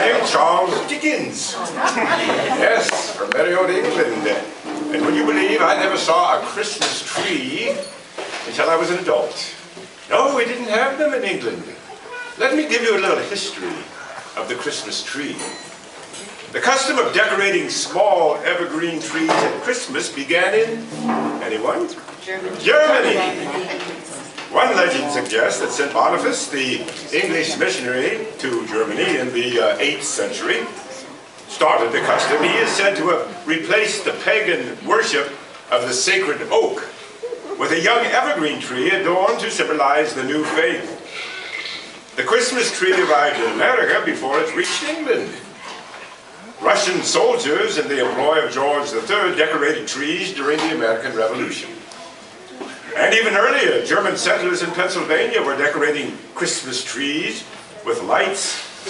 named Charles Dickens. Yes, from merry old England. And would you believe I never saw a Christmas tree until I was an adult? No, we didn't have them in England. Let me give you a little history of the Christmas tree. The custom of decorating small evergreen trees at Christmas began in, anyone? Germany. One legend suggests that St. Boniface, the English missionary to Germany in the 8th century, started the custom. He is said to have replaced the pagan worship of the sacred oak with a young evergreen tree adorned to symbolize the new faith. The Christmas tree arrived in America before it reached England. Russian soldiers in the employ of George III decorated trees during the American Revolution. And even earlier, German settlers in Pennsylvania were decorating Christmas trees with lights,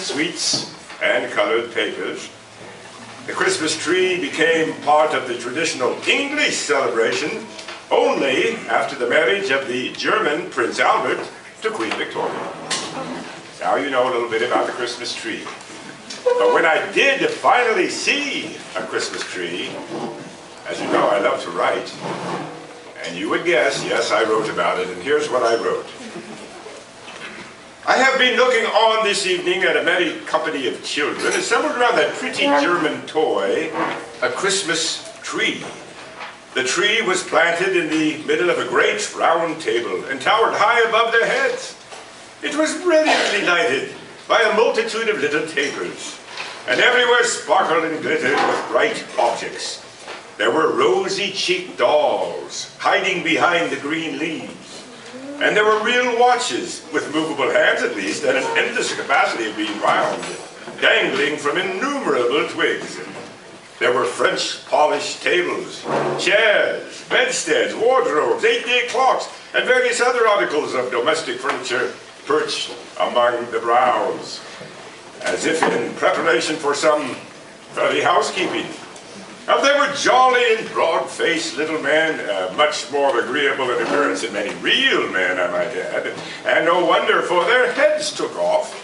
sweets, and colored papers. The Christmas tree became part of the traditional English celebration only after the marriage of the German Prince Albert to Queen Victoria. Now you know a little bit about the Christmas tree. But when I did finally see a Christmas tree, as you know, I love to write. And you would guess, yes, I wrote about it, and here's what I wrote. I have been looking on this evening at a merry company of children assembled around that pretty German toy, a Christmas tree. The tree was planted in the middle of a great round table and towered high above their heads. It was brilliantly lighted by a multitude of little tapers, and everywhere sparkled and glittered with bright objects. There were rosy-cheeked dolls hiding behind the green leaves, and there were real watches, with movable hands at least, and an endless capacity of being wound, dangling from innumerable twigs. There were French polished tables, chairs, bedsteads, wardrobes, 8-day clocks, and various other articles of domestic furniture perched among the browse, as if in preparation for some early housekeeping. Now, they were jolly and broad-faced little men, much more agreeable in appearance than many real men, I might add, and no wonder, for their heads took off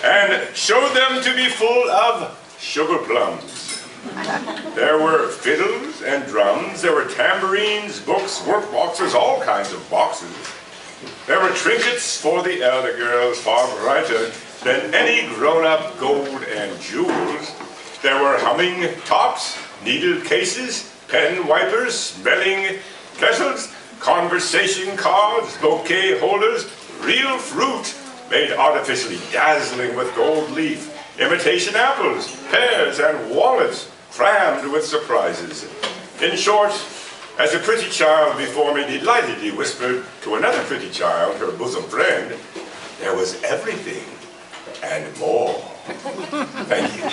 and showed them to be full of sugar plums. There were fiddles and drums, there were tambourines, books, work boxes, all kinds of boxes. There were trinkets for the elder girls, far brighter than any grown-up gold and jewels. There were humming tops, needle cases, pen wipers, smelling kettles, conversation cards, bouquet holders, real fruit made artificially dazzling with gold leaf, imitation apples, pears, and walnuts crammed with surprises. In short, as a pretty child before me delightedly whispered to another pretty child, her bosom friend, there was everything and more. Thank you.